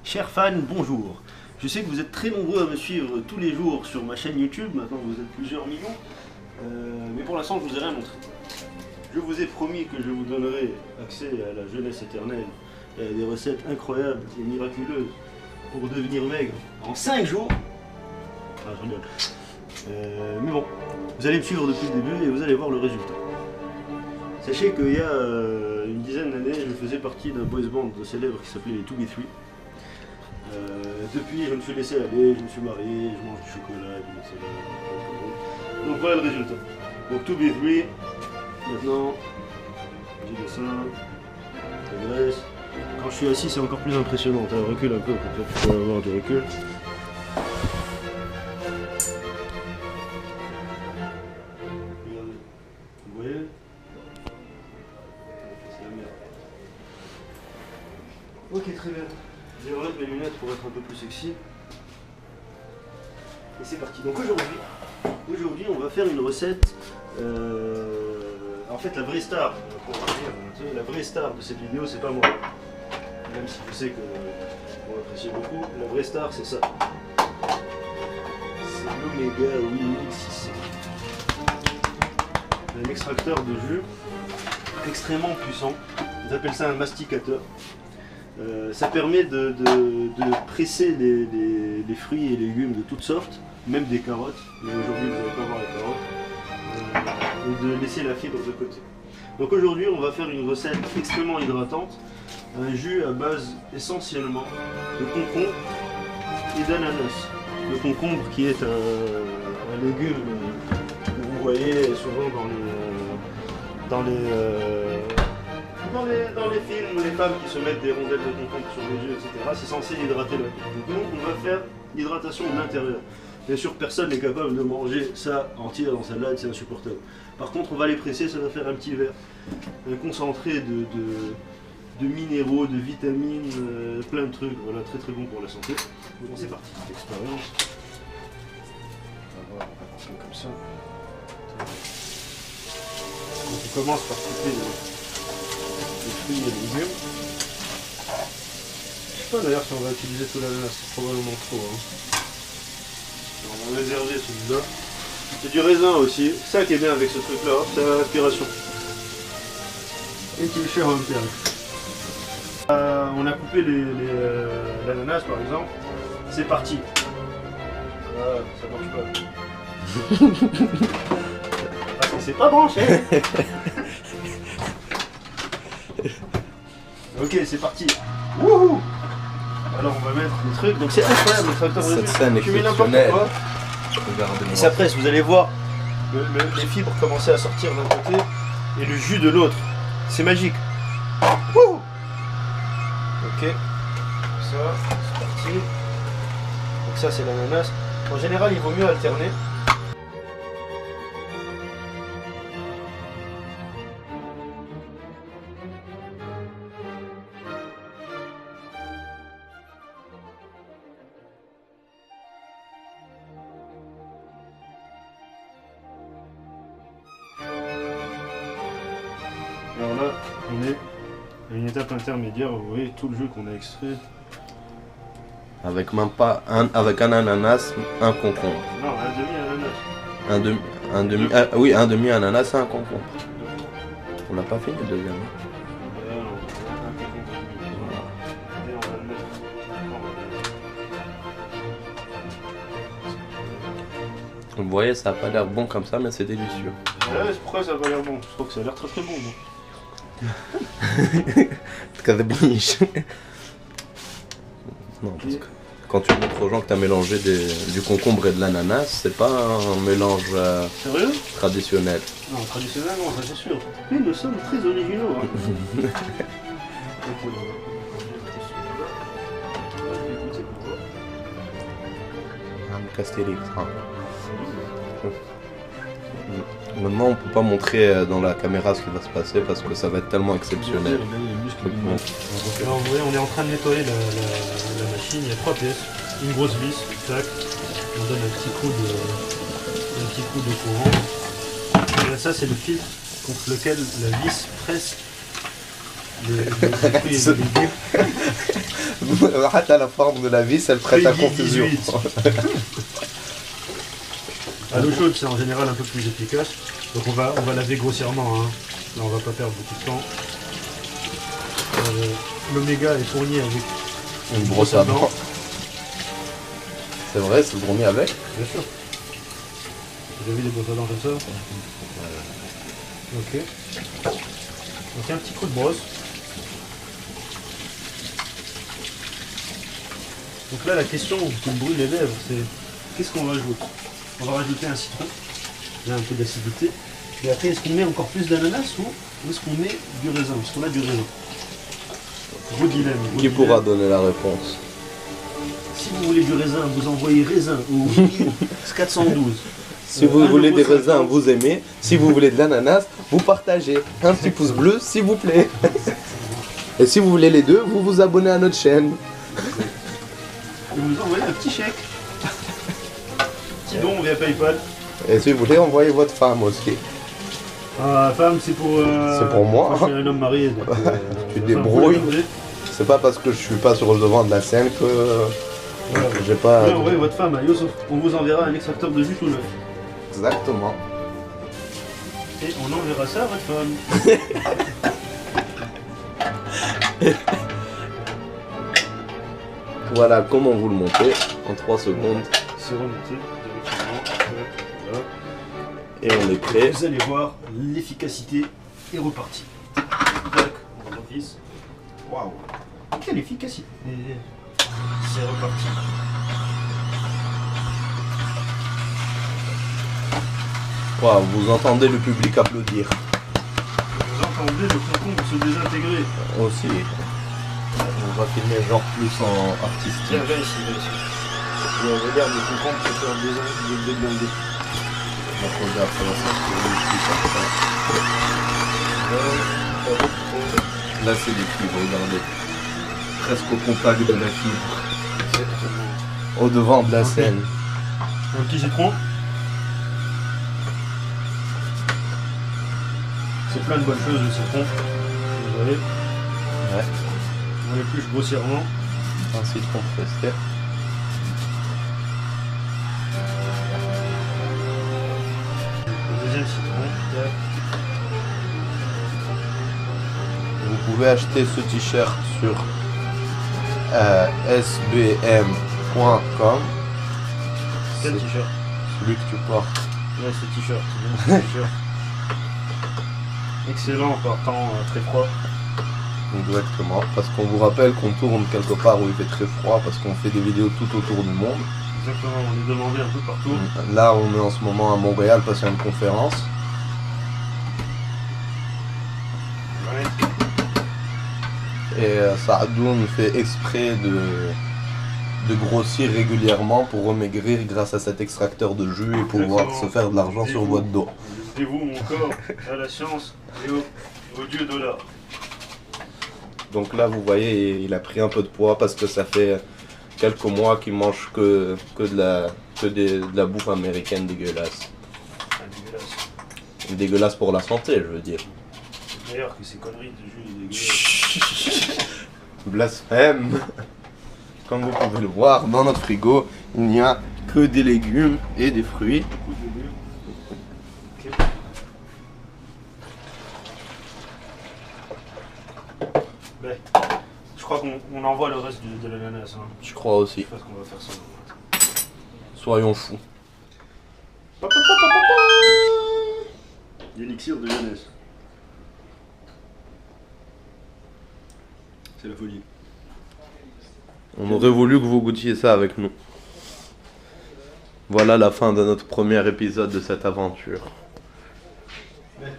Chers fans, bonjour. Je sais que vous êtes très nombreux à me suivre tous les jours sur ma chaîne YouTube, maintenant vous êtes plusieurs millions, mais pour l'instant je vous ai rien montré. Je vous ai promis que je vous donnerai accès à la jeunesse éternelle et à des recettes incroyables et miraculeuses pour devenir maigre en 5 jours. Ah, je rigole. Mais bon, vous allez me suivre depuis le début et vous allez voir le résultat. Sachez qu'il y a une dizaine d'années, je faisais partie d'un boys band célèbre qui s'appelait les 2B3. Depuis, je me suis laissé aller, je me suis marié, je mange du chocolat, du mozzarella. Donc voilà le résultat. Donc 2B3, maintenant, j'ai des seins, la graisse. Quand je suis assis, c'est encore plus impressionnant. Recule un peu, comme ça tu peux avoir du recul. Regardez, vous voyez? C'est la merde. Ok, très bien. Je vais remettre mes lunettes pour être un peu plus sexy. Et c'est parti. Donc aujourd'hui, on va faire une recette. En fait, la vraie star, la vraie star de cette vidéo, c'est pas moi. Même si je sais que vous appréciez beaucoup. La vraie star, c'est ça. C'est l'Omega 8600. C'est un extracteur de jus extrêmement puissant. Ils appellent ça un masticateur. Ça permet de presser les fruits et légumes de toutes sortes, même des carottes, mais aujourd'hui vous n'allez pas voir les carottes, et de laisser la fibre de côté. Donc aujourd'hui on va faire une recette extrêmement hydratante, un jus à base essentiellement de concombre et d'ananas. Le concombre qui est un légume que vous voyez souvent dans les films, les femmes qui se mettent des rondelles de concombre sur les yeux, etc., c'est censé hydrater la peau. Donc nous, on va faire l'hydratation de l'intérieur. Bien sûr, personne n'est capable de manger ça entier en salade, c'est insupportable. Par contre, on va les presser, ça va faire un petit verre. Un concentré de minéraux, de vitamines, plein de trucs. Voilà, très très bon pour la santé. Donc c'est parti, expérience. On va couper comme ça. Donc on commence par couper les fruits et les légumes. Je sais pas d'ailleurs si on va utiliser tout l'ananas, c'est probablement trop. Hein. On va réserver celui-là. C'est du raisin aussi. Ça qui est bien avec ce truc-là, c'est l'aspiration. Et qui est cher en terre. On a coupé l'ananas par exemple. C'est parti. Ah, ça marche pas. Parce que c'est pas branché. Ok, c'est parti. Wouhou! Alors on va mettre des trucs. Donc c'est incroyable le tracteur de cette scène tu mets n'importe quoi. Et ça presse, vous allez voir les fibres commencer à sortir d'un côté et le jus de l'autre. C'est magique. Wouhou! Ok. Ça, c'est parti. Donc ça c'est l'ananas. En général il vaut mieux alterner. Alors là, on est à une étape intermédiaire, vous voyez tout le jus qu'on a extrait. Avec même pas avec un ananas, un concombre. Non, un demi-ananas. Oui, un demi ananas et un concombre. On n'a pas fini le deuxième. Vous voyez, ça n'a pas l'air bon comme ça, mais c'est délicieux. Ouais, pourquoi ça n'a pas l'air bon? Je trouve que ça a l'air très très bon. Non, parce que quand tu montres aux gens que tu as mélangé du concombre et de l'ananas, c'est pas un mélange Sérieux? traditionnel. Non, traditionnel, non, ça c'est sûr. Mais nous sommes très originaux. Hein. Castélix. Maintenant, on peut pas montrer dans la caméra ce qui va se passer parce que ça va être tellement exceptionnel. Alors, vous voyez, on est en train de nettoyer la machine. Il y a 3 pièces, une grosse vis, tac. On donne un petit coup de courant. Et là, ça, c'est le filtre contre lequel la vis presse les fruits et les légumes. À la forme de la vis, elle prête à confusion. 18. À l'eau chaude, c'est en général un peu plus efficace. Donc on va laver grossièrement. Hein. Là, on va pas perdre beaucoup de temps. L'oméga est fourni avec une brosse à dents. C'est vrai, c'est fourni avec? Bien sûr. Vous avez des brosses à dents comme ça? Ok. Donc un petit coup de brosse. Donc là, la question qui me brûle les lèvres, c'est qu'est-ce qu'on rajoute? On va rajouter un citron. Il y a un peu d'acidité. Et après, est-ce qu'on met encore plus d'ananas ou est-ce qu'on met du raisin? Parce qu'on a du raisin. Gros dilemme. Qui pourra donner la réponse? Si vous voulez du raisin, vous envoyez raisin au 412. Si vous voulez des raisins, vous aimez. Si vous voulez de l'ananas, vous partagez. Un petit pouce bleu, s'il vous plaît. Et si vous voulez les deux, vous vous abonnez à notre chaîne. Et vous envoyez un petit chèque. Petit don via PayPal. Et si vous voulez, envoyez votre femme aussi. Ah, femme, c'est pour... c'est pour moi. Moi, je suis un homme marié. Donc, tu te débrouilles. C'est pas parce que je suis pas sur le devant de la scène que... Voilà. J'ai pas... Vous envoyez votre femme à Youssouf. On vous enverra un extracteur de jus tout neuf. Exactement. Et on enverra ça à votre femme. Voilà comment vous le montez en 3 secondes. C'est remonté directement. Voilà. Et on est prêt. Vous allez voir, l'efficacité est repartie. Tac, on refisse. Waouh. Quelle efficacité. C'est reparti. Wow, vous entendez le public applaudir. Vous entendez le concombre se désintégrer. Aussi. On va filmer genre plus en artistique. Viens, viens ici, viens ici. Je regarde le concombre se faire déglinguer. On va poser après la sortie. Là c'est des fibres, regardez. Presque au contact de la fibre. Au devant de la scène. Un petit citron. C'est plein de bonnes choses le citron. Vous voyez. Ouais. On l'épluche grossièrement. Un citron pressé. Le deuxième citron. Tac. Vous pouvez acheter ce t-shirt sur sbm.com. Quel t-shirt? Celui que tu portes. Ouais, ce t-shirt. C'est bien ce t-shirt. Excellent par temps très froid. Exactement, parce qu'on vous rappelle qu'on tourne quelque part où il fait très froid, parce qu'on fait des vidéos tout autour du monde. Exactement, on est demandé un peu partout. Là, on est en ce moment à Montréal parce qu'il y a une conférence. Ouais. Et Saadoun fait exprès de grossir régulièrement pour remaigrir grâce à cet extracteur de jus et pouvoir Exactement. se faire de l'argent sur votre dos. Dévoue mon corps à la science et au dieu dollar. Donc là, vous voyez, il a pris un peu de poids parce que ça fait quelques mois qu'il mange que de la bouffe américaine dégueulasse. Ah, dégueulasse. Dégueulasse pour la santé, je veux dire. C'est meilleur que ces conneries de jus dégueulasses. Blasphème. Comme vous pouvez le voir, dans notre frigo, il n'y a que des légumes et des fruits. Beaucoup de légumes. Ok. Ben, je crois qu'on envoie le reste de l'ananas. Hein. Je crois aussi. Je pense qu'on va faire ça. Soyons fous. L'élixir de jeunesse. C'est la folie. On aurait voulu que vous goûtiez ça avec nous. Voilà la fin de notre premier épisode de cette aventure. Mais,